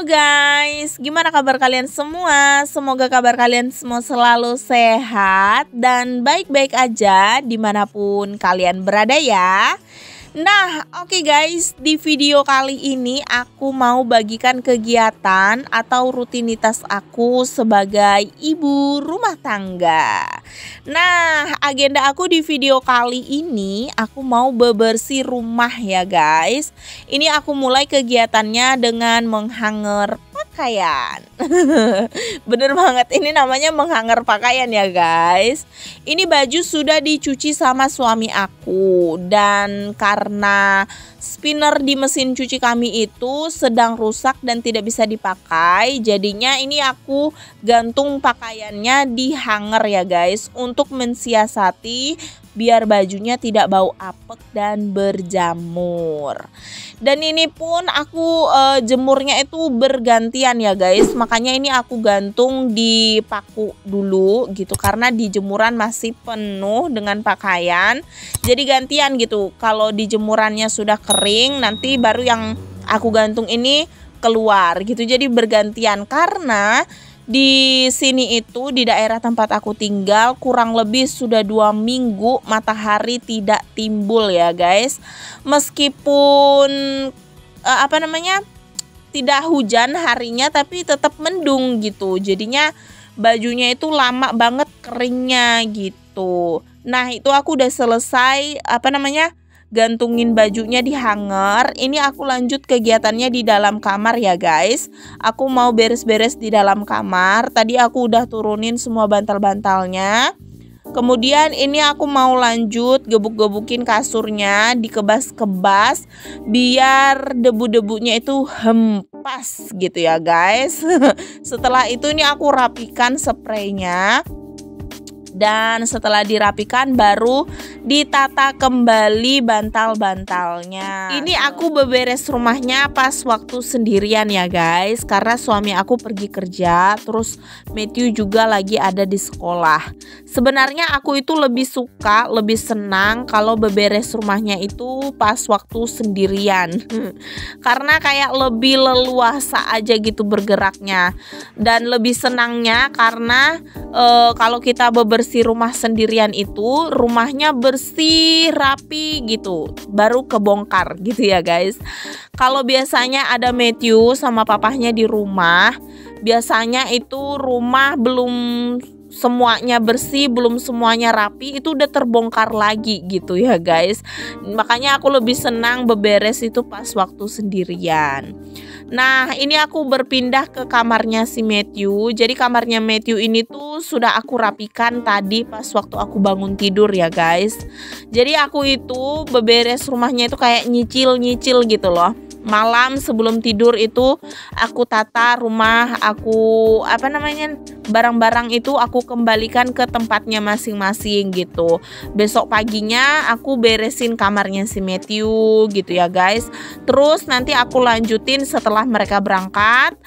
guys, gimana kabar kalian semua? Semoga kabar kalian semua selalu sehat dan baik-baik aja dimanapun kalian berada ya. Nah, oke guys, di video kali ini aku mau bagikan kegiatan atau rutinitas aku sebagai ibu rumah tangga. Nah, agenda aku di video kali ini aku mau bebersih rumah ya guys. Ini aku mulai kegiatannya dengan menghanger pakaian. Bener banget, ini namanya menghanger pakaian ya guys. Ini baju sudah dicuci sama suami aku dan karena spinner di mesin cuci kami itu sedang rusak dan tidak bisa dipakai, jadinya ini aku gantung pakaiannya di hanger ya guys untuk mensiasati biar bajunya tidak bau apek dan berjamur. Dan ini pun aku jemurnya itu bergantian ya guys, makanya ini aku gantung di paku dulu gitu karena di jemuran masih penuh dengan pakaian. Jadi gantian gitu, kalau di jemurannya sudah kering nanti baru yang aku gantung ini keluar gitu. Jadi bergantian karena di sini itu di daerah tempat aku tinggal kurang lebih sudah 2 minggu matahari tidak timbul ya guys. Meskipun tidak hujan harinya tapi tetap mendung gitu. Jadinya bajunya itu lama banget keringnya gitu. Nah, itu aku udah selesai gantungin bajunya di hanger. Ini aku lanjut kegiatannya di dalam kamar ya guys. Aku mau beres-beres di dalam kamar. Tadi aku udah turunin semua bantal-bantalnya. Kemudian ini aku mau lanjut gebuk-gebukin kasurnya, dikebas-kebas biar debu-debunya itu hempas gitu ya guys. Setelah itu ini aku rapikan spraynya. Dan setelah dirapikan baru ditata kembali bantal-bantalnya. Ini aku beberes rumahnya pas waktu sendirian ya guys, karena suami aku pergi kerja, terus Matthew juga lagi ada di sekolah. Sebenarnya aku itu lebih senang kalau beberes rumahnya itu pas waktu sendirian. Karena kayak lebih leluasa aja gitu bergeraknya. Dan lebih senangnya karena kalau kita bebersih rumah sendirian itu rumahnya bersih rapi gitu baru kebongkar gitu ya guys. Kalau biasanya ada Matthew sama papahnya di rumah, biasanya itu rumah belum semuanya bersih, belum semuanya rapi, itu udah terbongkar lagi gitu ya guys. Makanya aku lebih senang beberes itu pas waktu sendirian. Nah, ini aku berpindah ke kamarnya si Matthew. Jadi kamarnya Matthew ini tuh sudah aku rapikan tadi pas waktu aku bangun tidur ya guys. Jadi aku itu beberes rumahnya itu kayak nyicil-nyicil gitu loh. Malam sebelum tidur itu aku tata rumah, aku barang-barang itu aku kembalikan ke tempatnya masing-masing gitu. Besok paginya aku beresin kamarnya si Matthew gitu ya guys. Terus nanti aku lanjutin setelah mereka berangkat,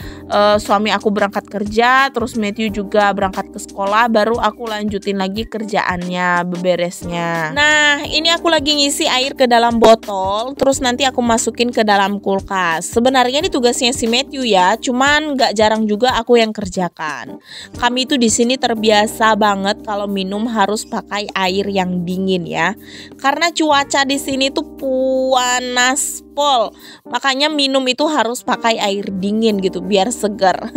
suami aku berangkat kerja, terus Matthew juga berangkat ke sekolah, baru aku lanjutin lagi kerjaannya, beberesnya. Nah, ini aku lagi ngisi air ke dalam botol, terus nanti aku masukin ke dalam kulkas. Sebenarnya ini tugasnya si Matthew ya, cuman gak jarang juga aku yang kerjakan. Kami itu di sini terbiasa banget kalau minum harus pakai air yang dingin ya. Karena cuaca di sini tuh panas pol. Makanya minum itu harus pakai air dingin gitu biar segar.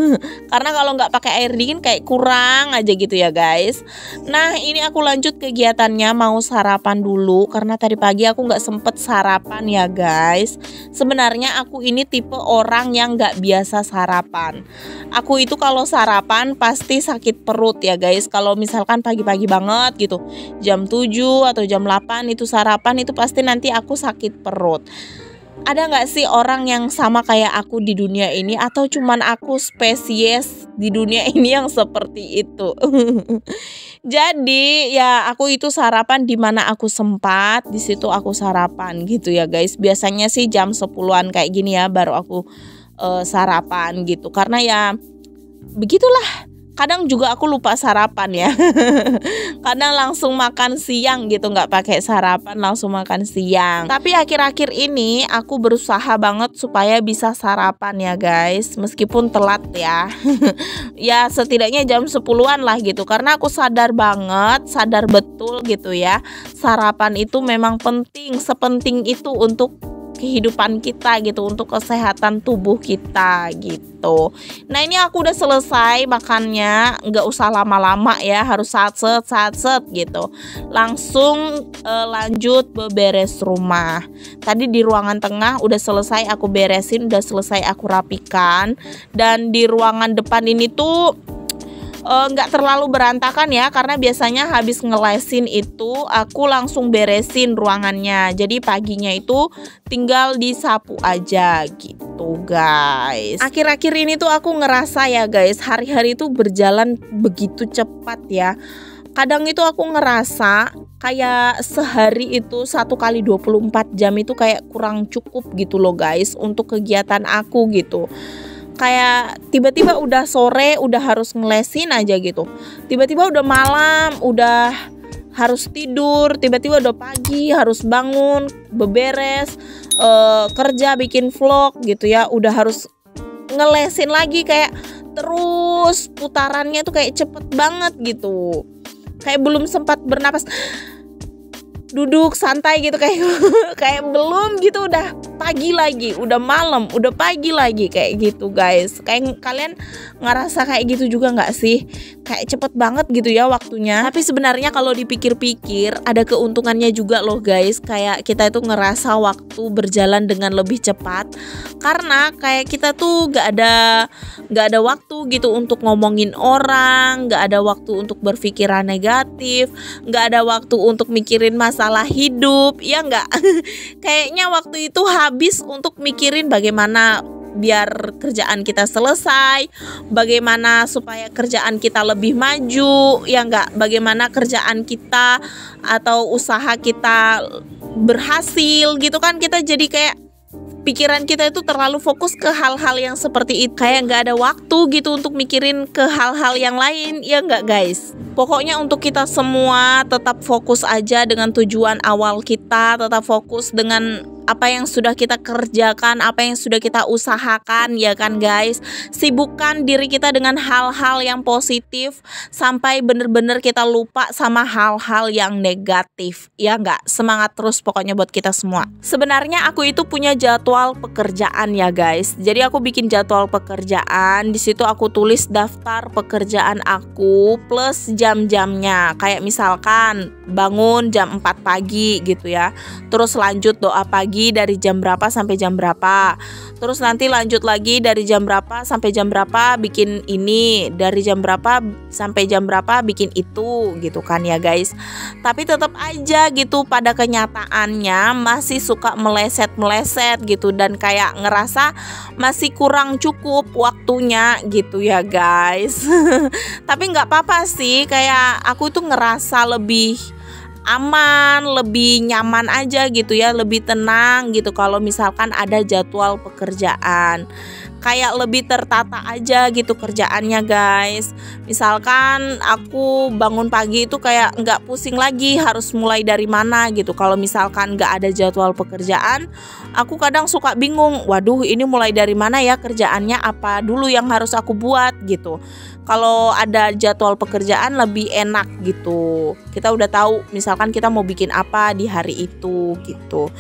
Karena kalau nggak pakai air dingin kayak kurang aja gitu ya guys. Nah, ini aku lanjut kegiatannya, mau sarapan dulu karena tadi pagi aku nggak sempet sarapan ya guys. Sebenarnya aku ini tipe orang yang nggak biasa sarapan. Aku itu kalau sarapan pasti sakit perut ya guys. Kalau misalkan pagi-pagi banget gitu, jam 7 atau jam 8 itu sarapan, itu pasti nanti aku sakit perut. Ada gak sih orang yang sama kayak aku di dunia ini, atau cuman aku spesies di dunia ini yang seperti itu? Jadi ya aku itu sarapan di mana aku sempat, di situ aku sarapan gitu ya guys. Biasanya sih jam 10-an kayak gini ya baru aku sarapan gitu. Karena ya begitulah, kadang juga aku lupa sarapan ya. Kadang langsung makan siang gitu, nggak pakai sarapan, langsung makan siang. Tapi akhir-akhir ini aku berusaha banget supaya bisa sarapan ya guys, meskipun telat ya. Ya setidaknya jam 10-an lah gitu, karena aku sadar banget, sadar betul gitu ya, sarapan itu memang penting, sepenting itu untuk kehidupan kita gitu, untuk kesehatan tubuh kita gitu. Nah ini aku udah selesai makannya, nggak usah lama-lama ya, harus satset gitu. Langsung lanjut beberes rumah. Tadi di ruangan tengah udah selesai aku beresin, udah selesai aku rapikan. Dan di ruangan depan ini tuh nggak terlalu berantakan ya, karena biasanya habis ngelesin itu aku langsung beresin ruangannya, jadi paginya itu tinggal disapu aja gitu guys. Akhir-akhir ini tuh aku ngerasa ya guys, hari-hari itu berjalan begitu cepat ya. Kadang itu aku ngerasa kayak sehari itu 1 kali 24 jam itu kayak kurang cukup gitu loh guys, untuk kegiatan aku gitu. Kayak tiba-tiba udah sore udah harus ngelesin aja gitu, tiba-tiba udah malam udah harus tidur, tiba-tiba udah pagi harus bangun beberes, kerja bikin vlog gitu ya, udah harus ngelesin lagi, kayak terus putarannya tuh kayak cepet banget gitu, kayak belum sempat bernapas, duduk santai gitu, kayak kayak belum gitu udah pagi lagi, udah malam, udah pagi lagi kayak gitu guys. Kayak kalian ngerasa kayak gitu juga nggak sih? Kayak cepet banget gitu ya waktunya. Tapi sebenarnya kalau dipikir-pikir ada keuntungannya juga loh guys. Kayak kita itu ngerasa waktu berjalan dengan lebih cepat, karena kayak kita tuh nggak ada waktu gitu untuk ngomongin orang, nggak ada waktu untuk berpikiran negatif, nggak ada waktu untuk mikirin masalah hidup, ya nggak? Kayaknya waktu itu habis untuk mikirin bagaimana biar kerjaan kita selesai, bagaimana supaya kerjaan kita lebih maju, ya nggak? Bagaimana kerjaan kita atau usaha kita berhasil gitu kan, kita jadi kayak pikiran kita itu terlalu fokus ke hal-hal yang seperti itu, kayak nggak ada waktu gitu untuk mikirin ke hal-hal yang lain, ya nggak guys? Pokoknya untuk kita semua tetap fokus aja dengan tujuan awal kita, tetap fokus dengan apa yang sudah kita kerjakan, apa yang sudah kita usahakan, ya kan guys? Sibukkan diri kita dengan hal-hal yang positif sampai bener-bener kita lupa sama hal-hal yang negatif, ya nggak? Semangat terus pokoknya buat kita semua. Sebenarnya aku itu punya jadwal pekerjaan ya guys. Jadi aku bikin jadwal pekerjaan, di situ aku tulis daftar pekerjaan aku plus jam-jamnya. Kayak misalkan bangun jam 4 pagi gitu ya, terus lanjut doa pagi dari jam berapa sampai jam berapa, terus nanti lanjut lagi dari jam berapa sampai jam berapa bikin ini, dari jam berapa sampai jam berapa bikin itu gitu kan ya guys. Tapi tetap aja gitu pada kenyataannya masih suka meleset-meleset gitu, dan kayak ngerasa masih kurang cukup waktunya gitu ya guys. Tapi nggak apa-apa sih, kayak aku tuh ngerasa lebih aman, lebih nyaman aja gitu ya, lebih tenang gitu kalau misalkan ada jadwal pekerjaan. Kayak lebih tertata aja gitu kerjaannya guys. Misalkan aku bangun pagi itu kayak nggak pusing lagi harus mulai dari mana gitu. Kalau misalkan nggak ada jadwal pekerjaan, aku kadang suka bingung, waduh ini mulai dari mana ya kerjaannya, apa dulu yang harus aku buat gitu. Kalau ada jadwal pekerjaan lebih enak gitu, kita udah tahu misalkan kita mau bikin apa di hari itu gitu.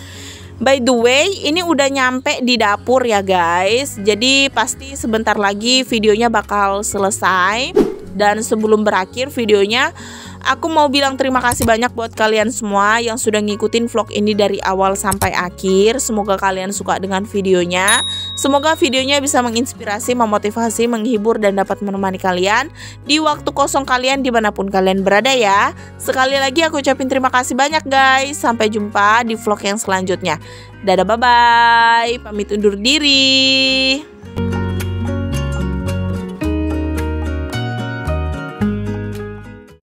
By the way, ini udah nyampe di dapur ya guys. Jadi pasti sebentar lagi videonya bakal selesai. Dan sebelum berakhir videonya, aku mau bilang terima kasih banyak buat kalian semua yang sudah ngikutin vlog ini dari awal sampai akhir. Semoga kalian suka dengan videonya. Semoga videonya bisa menginspirasi, memotivasi, menghibur, dan dapat menemani kalian di waktu kosong kalian dimanapun kalian berada ya. Sekali lagi aku ucapin terima kasih banyak guys. Sampai jumpa di vlog yang selanjutnya. Dadah, bye-bye. Pamit undur diri.